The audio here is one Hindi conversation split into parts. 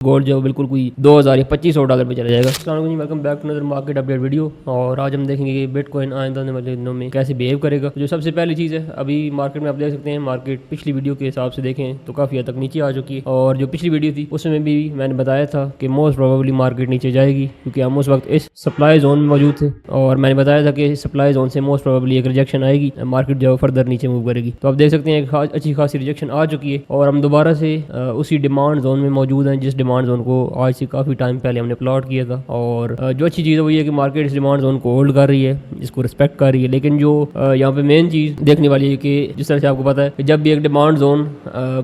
गोल्ड जो बिल्कुल कोई 2000 या $2500 पे चला जाएगा। अस्सलाम वालेकुम, welcome back to another market update video. और आज हम देखेंगे कि बिटकॉइन आइंदा आने वाले दिनों में कैसे बिहेव करेगा। जो सबसे पहली चीज़ है, अभी मार्केट में आप देख सकते हैं, मार्केट पिछली वीडियो के हिसाब से देखें तो काफ़ी हद तक नीचे आ चुकी है। और जो पिछली वीडियो थी उसमें भी मैंने बताया था कि मोस्ट प्रोबेबली मार्केट नीचे जाएगी, क्योंकि हम उस वक्त इस सप्लाई जोन में मौजूद थे और मैंने बताया था कि सप्लाई जोन से मोस्ट प्रोबेबली एक रिजेक्शन आएगी, मार्केट जो फर्दर नीचे मूव करेगी। तो आप देख सकते हैं एक अच्छी खासी रिजेक्शन आ चुकी है और हम दोबारा से उसी डिमांड जोन में मौजूद हैं, जिस डिमांड जोन को आज से काफ़ी टाइम पहले हमने प्लॉट किया था। और जो अच्छी चीज़ है वो ये कि मार्केट इस डिमांड जोन को होल्ड कर रही है, इसको रिस्पेक्ट कर रही है। लेकिन जो यहाँ पे मेन चीज़ देखने वाली है कि जिस तरह से आपको पता है कि जब भी एक डिमांड जोन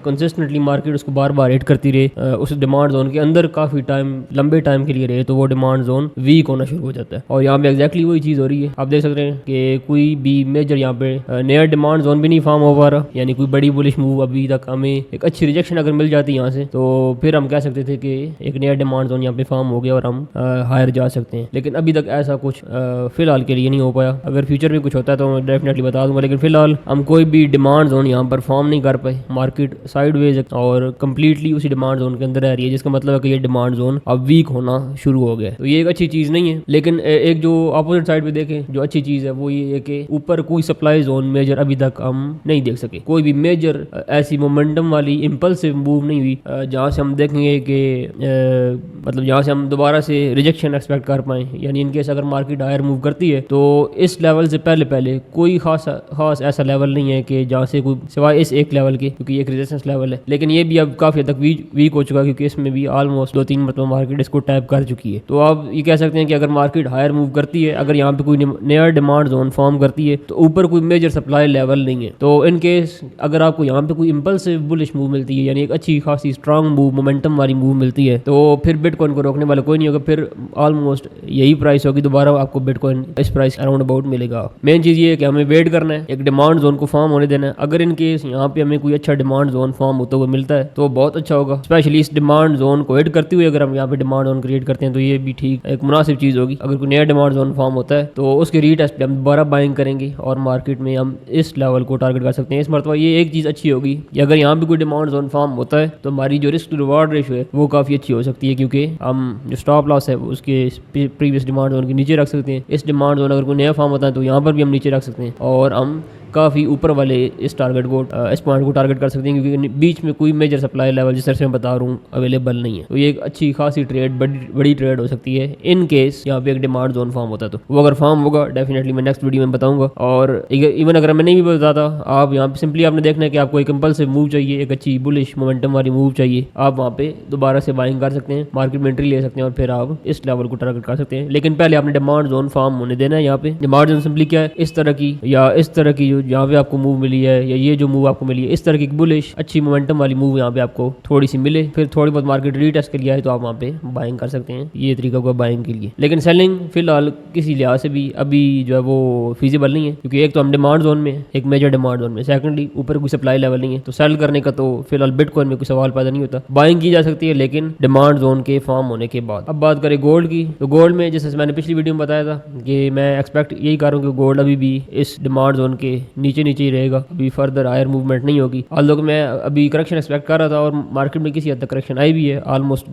कंसिस्टेंटली मार्केट उसको बार बार हिट करती रहे, उस डिमांड जोन के अंदर काफ़ी टाइम लंबे टाइम के लिए रहे, तो वो डिमांड जोन वीक होना शुरू हो जाता है। और यहाँ पे एग्जैक्टली वही चीज़ हो रही है। आप देख सकते हैं कि कोई भी मेजर यहाँ पे नया डिमांड जोन भी नहीं फॉर्म हो पा रहा, यानी कोई बड़ी बुलिश मूव अभी तक हमें एक अच्छी रिजेक्शन अगर मिल जाती यहाँ से तो फिर हम कह सकते थे कि एक नया डिमांड जोन यहाँ पे फॉर्म हो गया और हम हायर जा सकते हैं। लेकिन अभी तक ऐसा कुछ फिलहाल के लिए नहीं हो पाया। अगर फ्यूचर में कुछ होता है तो मैं डेफिनेटली बता दूंगा, लेकिन फिलहाल हम कोई भी डिमांड जोन यहाँ पर फॉर्म नहीं कर पाए। मार्केट साइडवेज और कंप्लीटली उसी डिमांड जोन के अंदर रह रही है, जिसका मतलब है कि ये डिमांड जोन अब वीक होना शुरू हो गया है। तो ये एक अच्छी चीज़ नहीं है। लेकिन एक जो अपोजिट साइड पे देखें, जो अच्छी चीज़ है वो ये है कि ऊपर कोई सप्लाई जोन मेजर अभी तक हम नहीं देख सके। कोई भी मेजर ऐसी मोमेंटम वाली इंपल्सिव मूव नहीं हुई जहाँ से हम देखेंगे कि मतलब यहाँ से हम दोबारा से रिजेक्शन एक्सपेक्ट कर पाएँ। यानी इनकेस अगर मार्केट हायर मूव करती है तो इस लेवल से पहले कोई खास ऐसा लेवल नहीं है कि जहाँ से कोई सिवाय इस एक लेवल के, क्योंकि एक रेजिस्टेंस लेवल है। लेकिन ये भी अब काफ़ी हद तक वीक हो चुका है, क्योंकि इसमें भी ऑलमोस्ट 2-3 मतलब मार्केट इसको टैप कर चुकी है। तो आप ये कह सकते हैं कि अगर मार्केट हायर मूव करती है, अगर यहाँ पे कोई नया डिमांड जोन फॉर्म करती है, तो ऊपर कोई मेजर सप्लाई लेवल नहीं है। तो इन केस अगर आपको यहाँ पे कोई इंपल्सिव बुलिश मूव मिलती है, यानी एक अच्छी खासी स्ट्रांग मूव, मोमेंटम वाली मूव मिलती है, तो फिर बिटकॉइन को रोकने वाला कोई नहीं होगा। फिर ऑलमोस्ट यही प्राइस होगी, दोबारा आपको बिटकॉइन इस प्राइस अराउंड अबाउट मिलेगा। मेन चीज़ ये है कि हमें वेट करना है, एक डिमांड जोन को फॉर्म होने देना है। अगर इन केस यहाँ पे हमें कोई अच्छा डिमांड जोन फॉर्म होता हुआ मिलता है तो बहुत अच्छा होगा। स्पेशली इस डिमांड जोन को हिट करते हुए अगर हम यहाँ पे डिमांड जोन क्रिएट करते हैं तो ये भी ठीक एक मुनासिब चीज़ होगी। अगर कोई नया डिमांड जोन फॉर्म होता है तो उसके रीटेस्ट पे हम दोबारा बाइंग करेंगे और मार्केट में हम इस लेवल को टारगेट कर सकते हैं। इस मरतबा ये एक चीज़ अच्छी होगी कि अगर यहाँ पे कोई डिमांड जोन फॉर्म होता है तो हमारी जो रिस्क टू रिवार्ड रेशियो है वो काफ़ी अच्छी हो सकती है, क्योंकि हम जो स्टॉप लॉस है उसके प्रीवियस डिमांड जोन के नीचे रख सकते हैं। इस डिमांड जोन अगर कोई नया फॉर्म होता है तो यहाँ पर भी हम नीचे रख सकते हैं और हम काफ़ी ऊपर वाले इस टारगेट को इस पॉइंट को टारगेट कर सकते हैं, क्योंकि बीच में कोई मेजर सप्लाई लेवल जिस तरह से मैं बता रहा हूँ अवेलेबल नहीं है। तो ये एक अच्छी खासी ट्रेड बड़ी ट्रेड हो सकती है इन केस यहाँ पे एक डिमांड जोन फॉर्म होता है। तो वो अगर फॉर्म होगा डेफिनेटली मैं नेक्स्ट वीडियो में बताऊंगा। और इवन अगर मैं नहीं भी बताता, आप यहाँ पे सिंपली आपने देखना है कि आपको एक इंपल्सिव मूव चाहिए, एक अच्छी बुलिश मोमेंटम वाली मूव चाहिए, आप वहाँ पे दोबारा से बाइंग कर सकते हैं, मार्केट में एंट्री ले सकते हैं और फिर आप इस लेवल को टारगेट कर सकते हैं। लेकिन पहले आपने डिमांड जोन फॉर्म होने देना है। यहाँ पे डिमांड जोन सिंपली क्या है, इस तरह की या इस तरह की जो यहाँ पे आपको मूव मिली है या ये जो मूव आपको मिली है, इस तरह की बुलिश अच्छी मोमेंटम वाली मूव यहाँ पे आपको थोड़ी सी मिले, फिर थोड़ी बहुत मार्केट रीटेस्ट के लिए आए तो आप वहाँ पे बाइंग कर सकते हैं। ये तरीका होगा बाइंग के लिए। लेकिन सेलिंग फिलहाल किसी लिहाज से भी अभी जो है वो फीजिबल नहीं है, क्योंकि एक तो हम डिमांड जोन में, एक मेजर डिमांड जोन में, सेकंडली ऊपर कोई सप्लाई लेवल नहीं है। तो सेल करने का तो फिलहाल बिटकॉइन में कोई सवाल पैदा नहीं होता। बाइंग की जा सकती है लेकिन डिमांड जोन के फॉर्म होने के बाद। अब बात करें गोल्ड की, तो गोल्ड में जैसे मैंने पिछली वीडियो में बताया था कि मैं एक्सपेक्ट यही कर रहा हूँ कि गोल्ड अभी भी इस डिमांड जोन के नीचे ही रहेगा, अभी फर्दर हायर मूवमेंट नहीं होगी। ऑल्दो मैं अभी करेक्शन एक्सपेक्ट कर रहा था और मार्केट में किसी हद तक करेक्शन आई भी है। ऑलमोस्ट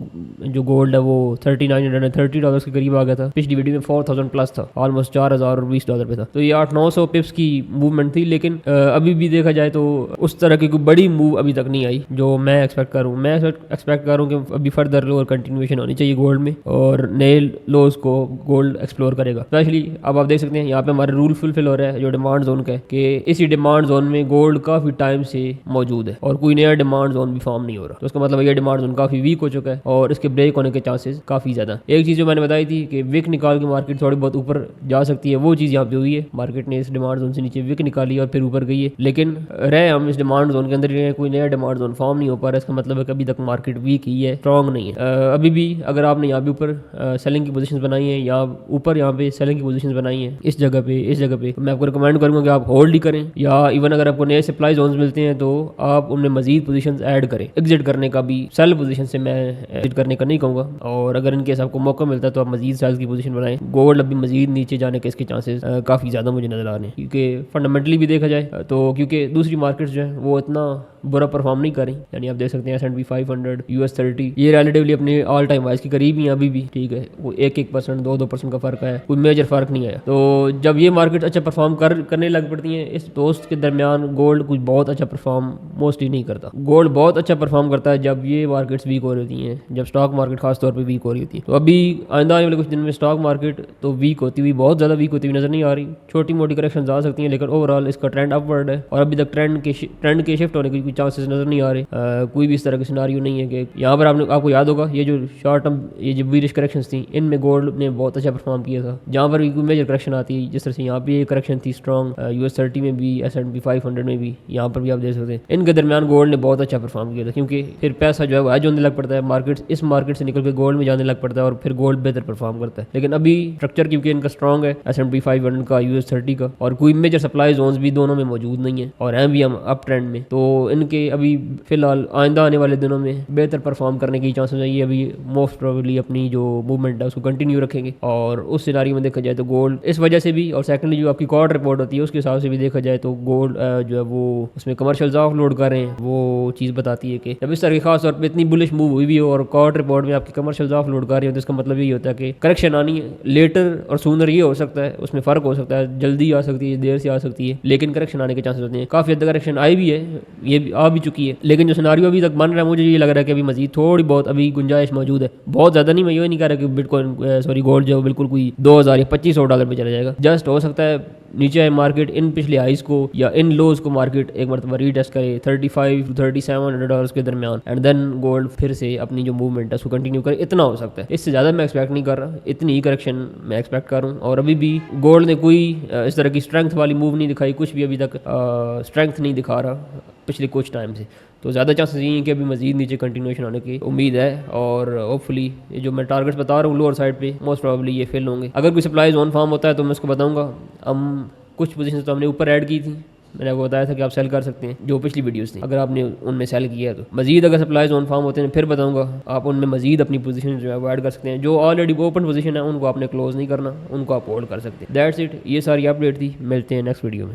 जो गोल्ड है वो $3930 के करीब आ गया था। पिछली वीडियो में 4000 प्लस था, ऑलमोस्ट $4020 पे था। तो ये 800-900 पिप्स की मूवमेंट थी। लेकिन अभी भी देखा जाए तो उस तरह की कोई बड़ी मूव अभी तक नहीं आई जो मैं एक्सपेक्ट करूँ। मैं एक्सपेक्ट करूँ कि अभी फर्दर लोअर कंटिन्यूएशन होनी चाहिए गोल्ड में और नए लोज को गोल्ड एक्सप्लोर करेगा। स्पेशली अब आप देख सकते हैं यहाँ पे हमारे रूल फुलफिल हो रहा है जो डिमांड जोन का है, कि इसी डिमांड जोन में गोल्ड काफी टाइम से मौजूद है और कोई नया डिमांड जोन भी फॉर्म नहीं हो रहा। तो उसका मतलब ये डिमांड जोन काफी वीक हो चुका है और इसके ब्रेक होने के चांसेस काफी ज्यादा। एक चीज जो मैंने बताई थी कि विक निकाल के मार्केट थोड़ी बहुत ऊपर जा सकती है, वो चीज यहाँ पे हुई है। मार्केट ने इस डिमांड जोन से नीचे विक निकाली और फिर ऊपर गई है, लेकिन रहे हम इस डिमांड जोन के अंदर ही, कोई नया डिमांड जोन फॉर्म नहीं हो पा रहा। इसका मतलब है कि अभी तक मार्केट वीक ही है, स्ट्रॉन्ग नहीं है। अभी भी अगर आपने यहाँ पे ऊपर सेलिंग की पोजीशंस बनाई है या ऊपर यहाँ पे सेलिंग की पोजीशंस बनाई है इस जगह पे, तो मैं आपको रिकमेंड करूंगा कि आप होल्ड होल्ड ही करें, या इवन अगर आपको नए सप्लाई जोन्स मिलते हैं तो आप उनमें मजीद पोजीशंस ऐड करें। एग्जिट करने का भी सेल पोजीशन से मैं एग्जिट करने का नहीं कहूँगा, और अगर इनकेस आपको मौका मिलता है तो आप मजीद सेल की पोजीशन बनाएं। गोल्ड अभी मजीद नीचे जाने के इसके चांसेस काफ़ी ज़्यादा मुझे नज़र आ रहे हैं, क्योंकि फंडामेंटली भी देखा जाए तो क्योंकि दूसरी मार्केट्स जो है वो इतना बुरा परफॉर्म नहीं कर रही। यानी आप देख सकते हैं S&P 500, US 30 ये रिलेटिवली अपने ऑल टाइम हाइज के करीब ही अभी भी, ठीक है, वो 1% 2% का फर्क है, कोई मेजर फर्क नहीं आया। तो जब ये मार्केट अच्छा परफॉर्म करने लग पड़ती हैं, इस दोस्त के दरमियान गोल्ड कुछ बहुत अच्छा परफॉर्म मोस्टली नहीं करता। गोल्ड बहुत अच्छा परफॉर्म करता है जब ये मार्केट्स वीक हो रही होती हैं, जब स्टॉक मार्केट खासतौर पर वीक हो रही होती है। तो अभी आइंदा आने वाले कुछ दिन में स्टॉक मार्केट तो वीक होती हुई, बहुत ज़्यादा वीक होती हुई नजर नहीं आ रही। छोटी मोटी करेक्शन आ सकती हैं, लेकिन ओवरऑल इसका ट्रेंड अपवर्ड है, और अभी तक ट्रेंड के शिफ्ट होने के कोई चांसेस नजर नहीं आ रहे। कोई भी इस तरह का सिनारियो नहीं है कि यहाँ पर आपको याद होगा ये जो शॉर्ट टर्म ये जो बीरिश करेक्शंस थी, इनमें गोल्ड ने बहुत अच्छा परफॉर्म किया था। जहाँ पर भी कोई मेजर करेक्शन आती है, जिस तरह से यहाँ पे ये करेक्शन थी स्ट्रॉन्ग, US 30 में भी, S&P 500 में भी, यहाँ पर भी आप देख सकते हैं इनके दरमियान गोल्ड ने बहुत अच्छा परफॉर्म किया था, क्योंकि फिर पैसा जो है वो एज होने लग पड़ता है, मार्केट इस मार्केट से निकल के गोल्ड में जाने लग पड़ता है, और फिर गोल्ड बेहतर परफॉर्म करता है। लेकिन अभी स्ट्रक्चर क्योंकि इनका स्ट्रॉन्ग है, S&P 500 का, US 30 का, और कोई मेजर सप्लाई जोन्स भी दोनों में मौजूद नहीं है, और हैं भी हम अप ट्रेंड में, तो इनके अभी फिलहाल आइंदा आने वाले दिनों में बेहतर परफॉर्म करने की चांसेस है। ये अभी मोस्ट प्रोबेबली अपनी जो मूवमेंट है उसको कंटिन्यू रखेंगे, और उस सिनारियो में देखा जाए तो गोल्ड इस वजह से भी, और सेकंडली जो आपकी क्वार्टर रिपोर्ट होती है उसके हिसाब से भी देखा जाए तो गोल्ड जो है वो उसमें कमर्शियल्स ऑफलोड कर रहे हैं, वो चीज़ बताती है कि जब इस तरह की खास तौर पर इतनी बुलिश मूव हुई भी हो और क्वार्टर रिपोर्ट में आपकी कमर्शियल्स ऑफलोड कर रहे हो, तो इसका मतलब यही होता है कि करेक्शन आनी है, लेटर और सूनर ये हो सकता है, उसमें फ़र्क हो सकता है, जल्दी आ सकती है, देर से आ सकती है, लेकिन करेक्शन आने के चांसेस होते हैं। काफ़ी हद तक करेक्शन आई भी है, ये आ भी चुकी है, लेकिन जो सिनारियो अभी तक बन रहा है मुझे ये लग रहा है कि अभी मजीद थोड़ी बहुत अभी गुंजाइश मौजूद है, बहुत ज़्यादा नहीं। मैं ये नहीं कह रहा कि बिटकॉइन गोल्ड जो बिल्कुल कोई 2000 या $2500 पे चला जाएगा, जस्ट हो सकता है नीचे आए मार्केट, इन पिछले हाइज को या इन लोज को मार्केट एक मरतबा रीटेस्ट करे $35 to $3700 के दरमियान, एंड देन गोल्ड फिर से अपनी जो मूवमेंट है उसको कंटिन्यू करे। इतना हो सकता है, इससे ज़्यादा मैं एक्सपेक्ट नहीं कर रहा, इतनी ही करेक्शन मैं एक्सपेक्ट कर रहा हूँ। और अभी भी गोल्ड ने कोई इस तरह की स्ट्रेंथ वाली मूव नहीं दिखाई, कुछ भी अभी तक स्ट्रेंथ नहीं दिखा रहा पिछले कुछ टाइम से, तो ज़्यादा चांसेस ये हैं कि अभी मजीद नीचे कंटिन्यूएशन होने की उम्मीद है, और होपफुली ये जो मैं टारगेट्स बता रहा हूँ लोअर साइड पे मोस्ट प्रोबेबली ये फिल होंगे। अगर कोई सप्लाईज ऑन फॉर्म होता है तो मैं उसको बताऊँगा। हम कुछ पोजीशन तो हमने ऊपर ऐड की थी, मैंने आपको बताया था कि आप सेल कर सकते हैं, जो पिछली वीडियोस थी अगर आपने उनमें सेल किया है तो। मजीद अगर सप्लाईज ऑन फॉर्म होते हैं फिर बताऊंगा, आप उनमें मजीद अपनी पोजीशन जो है वो ऐड कर सकते हैं। जो ऑलरेडी ओपन पोजीशन है उनको आपने क्लोज नहीं करना, उनको आप होल्ड कर सकते हैं। दैट्स इट, ये सारी अपडेट थी, मिलते हैं नेक्स्ट वीडियो में।